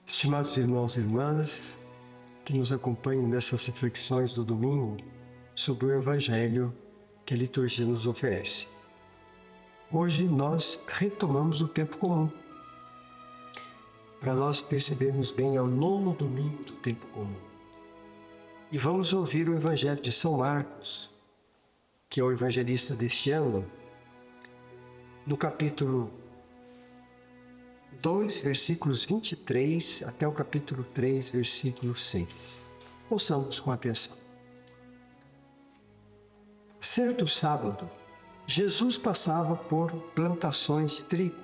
Estimados irmãos e irmãs que nos acompanham nessas reflexões do domingo sobre o Evangelho que a liturgia nos oferece. Hoje nós retomamos o tempo comum, para nós percebermos bem ao nono domingo do tempo comum. E vamos ouvir o Evangelho de São Marcos, que é o evangelista deste ano, no capítulo 2, versículos 23 até o capítulo 3, versículo 6. Ouçamos com atenção. Certo sábado, Jesus passava por plantações de trigo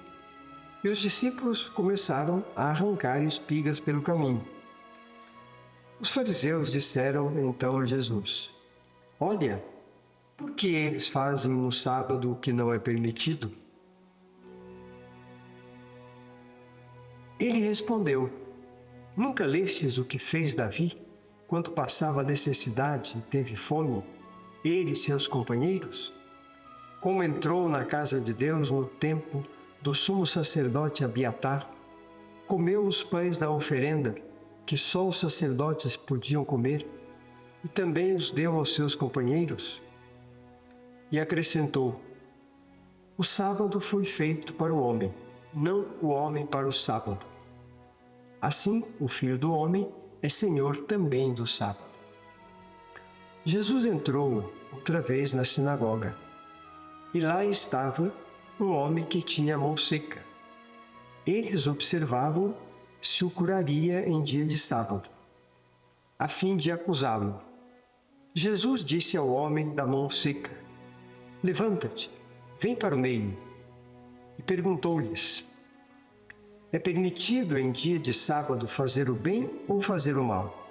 e os discípulos começaram a arrancar espigas pelo caminho. Os fariseus disseram então a Jesus: Olha, por que eles fazem no sábado o que não é permitido? Ele respondeu: Nunca lestes o que fez Davi, quando passava necessidade e teve fome, ele e seus companheiros? Como entrou na casa de Deus no tempo do sumo sacerdote Abiatar, comeu os pães da oferenda, que só os sacerdotes podiam comer, e também os deu aos seus companheiros? E acrescentou: O sábado foi feito para o homem, não o homem para o sábado. Assim, o Filho do Homem é Senhor também do sábado. Jesus entrou outra vez na sinagoga, e lá estava um homem que tinha a mão seca. Eles observavam se o curaria em dia de sábado, a fim de acusá-lo. Jesus disse ao homem da mão seca: Levanta-te, vem para o meio. E perguntou-lhes: É permitido em dia de sábado fazer o bem ou fazer o mal?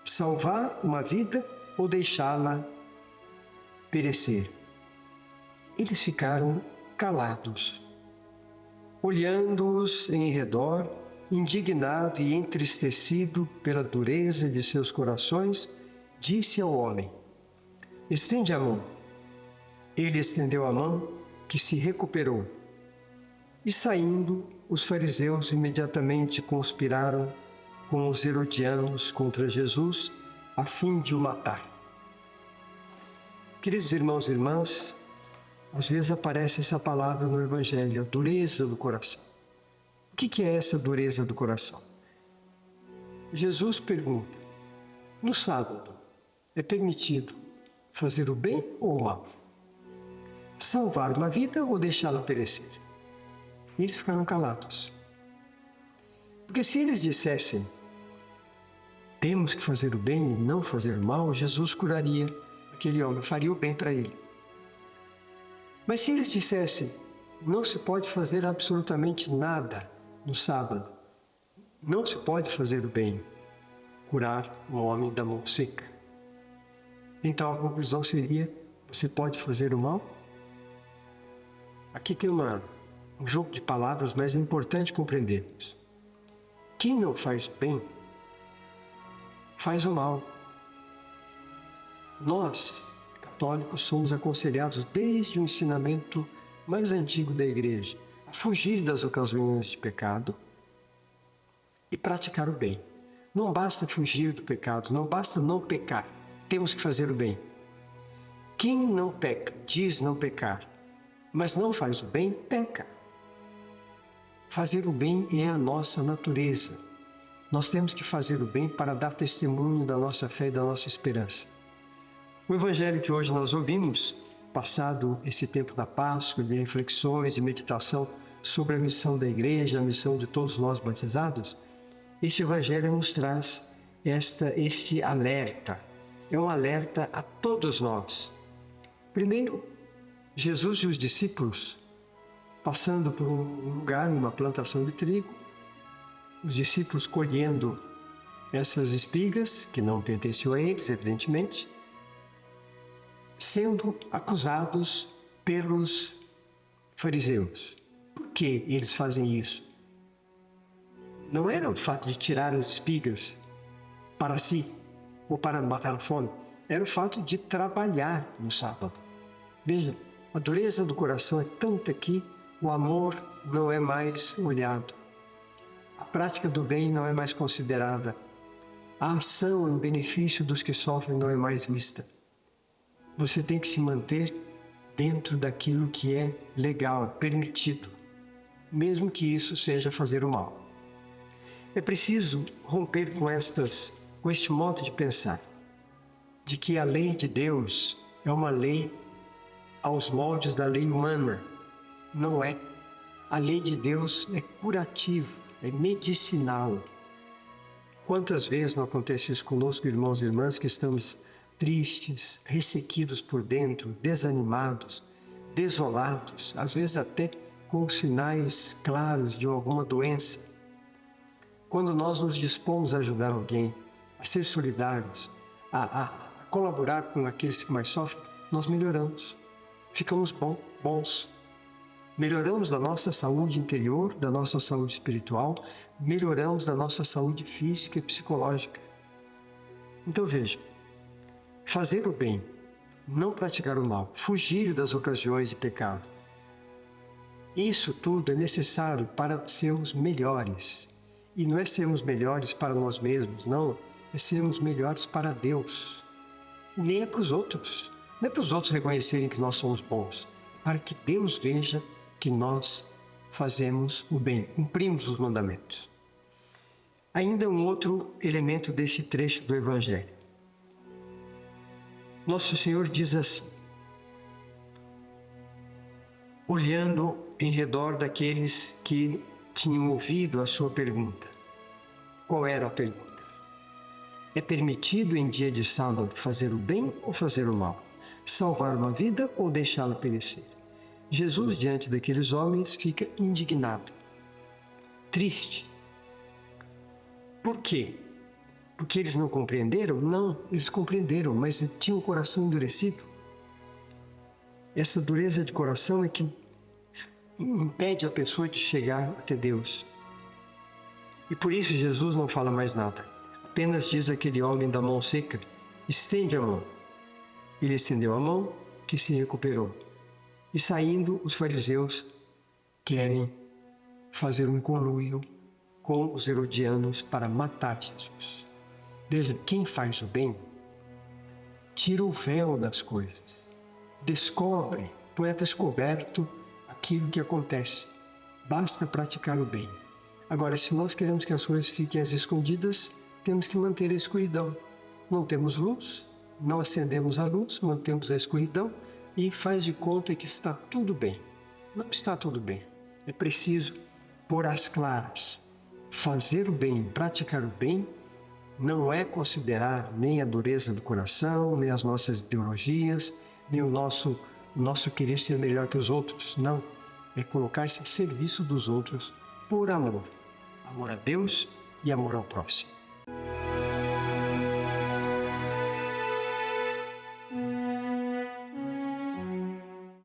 Salvar uma vida ou deixá-la perecer? Eles ficaram calados, olhando-os em redor, indignado e entristecido pela dureza de seus corações, disse ao homem: Estende a mão. Ele estendeu a mão, que se recuperou. E saindo, os fariseus imediatamente conspiraram com os herodianos contra Jesus, a fim de o matar. Queridos irmãos e irmãs, às vezes aparece essa palavra no Evangelho, a dureza do coração. O que é essa dureza do coração? Jesus pergunta: no sábado, é permitido fazer o bem ou o mal? Salvar uma vida ou deixá-la perecer? E eles ficaram calados. Porque se eles dissessem: temos que fazer o bem e não fazer o mal, Jesus curaria aquele homem, faria o bem para ele. Mas se eles dissessem: não se pode fazer absolutamente nada no sábado, não se pode fazer o bem, curar um homem da mão seca, então a conclusão seria: você pode fazer o mal? Aqui tem um jogo de palavras, mas é importante compreendermos. Quem não faz o bem, faz o mal. Nós, católicos, somos aconselhados desde o ensinamento mais antigo da Igreja a fugir das ocasiões de pecado e praticar o bem. Não basta fugir do pecado, não basta não pecar, temos que fazer o bem. Quem não peca, diz não pecar, mas não faz o bem, peca. Fazer o bem é a nossa natureza. Nós temos que fazer o bem para dar testemunho da nossa fé e da nossa esperança. O Evangelho que hoje nós ouvimos, passado esse tempo da Páscoa, de reflexões, de meditação sobre a missão da Igreja, a missão de todos nós batizados, este Evangelho nos traz este alerta. É um alerta a todos nós. Primeiro, Jesus e os discípulos, passando por um lugar, uma plantação de trigo, os discípulos colhendo essas espigas, que não pertenciam a eles, evidentemente, sendo acusados pelos fariseus. Por que eles fazem isso? Não era o fato de tirar as espigas para si ou para matar a fome, era o fato de trabalhar no sábado. Veja, a dureza do coração é tanta que o amor não é mais olhado. A prática do bem não é mais considerada. A ação em benefício dos que sofrem não é mais vista. Você tem que se manter dentro daquilo que é legal, permitido, mesmo que isso seja fazer o mal. É preciso romper com este modo de pensar, de que a lei de Deus é uma lei aos moldes da lei humana. Não é. A lei de Deus é curativa, é medicinal. Quantas vezes não acontece isso conosco, irmãos e irmãs, que estamos tristes, ressequidos por dentro, desanimados, desolados, às vezes até com sinais claros de alguma doença. Quando nós nos dispomos a ajudar alguém, a ser solidários, a colaborar com aqueles que mais sofrem, nós melhoramos, ficamos bons. Melhoramos da nossa saúde interior, da nossa saúde espiritual, melhoramos da nossa saúde física e psicológica. Então veja, fazer o bem, não praticar o mal, fugir das ocasiões de pecado. Isso tudo é necessário para sermos melhores. E não é sermos melhores para nós mesmos, não. É sermos melhores para Deus. E nem é para os outros. Não é para os outros reconhecerem que nós somos bons. Para que Deus veja que nós fazemos o bem, cumprimos os mandamentos. Ainda um outro elemento desse trecho do Evangelho. Nosso Senhor diz assim, olhando em redor daqueles que tinham ouvido a sua pergunta. Qual era a pergunta? É permitido em dia de sábado fazer o bem ou fazer o mal? Salvar uma vida ou deixá-la perecer? Jesus, diante daqueles homens, fica indignado, triste. Por quê? Porque eles não compreenderam? Não, eles compreenderam, mas tinham o coração endurecido. Essa dureza de coração é que impede a pessoa de chegar até Deus. E por isso Jesus não fala mais nada. Apenas diz àquele homem da mão seca, estende a mão. Ele estendeu a mão, que se recuperou. E saindo, os fariseus querem fazer um conluio com os herodianos para matar Jesus. Veja, quem faz o bem, tira o véu das coisas, descobre, põe a descoberto aquilo que acontece. Basta praticar o bem. Agora, se nós queremos que as coisas fiquem às escondidas, temos que manter a escuridão. Não temos luz, não acendemos a luz, mantemos a escuridão e faz de conta que está tudo bem. Não está tudo bem. É preciso pôr às claras. Fazer o bem, praticar o bem, não é considerar nem a dureza do coração, nem as nossas ideologias, nem o nosso querer ser melhor que os outros. Não. É colocar-se em serviço dos outros por amor. Amor a Deus e amor ao próximo.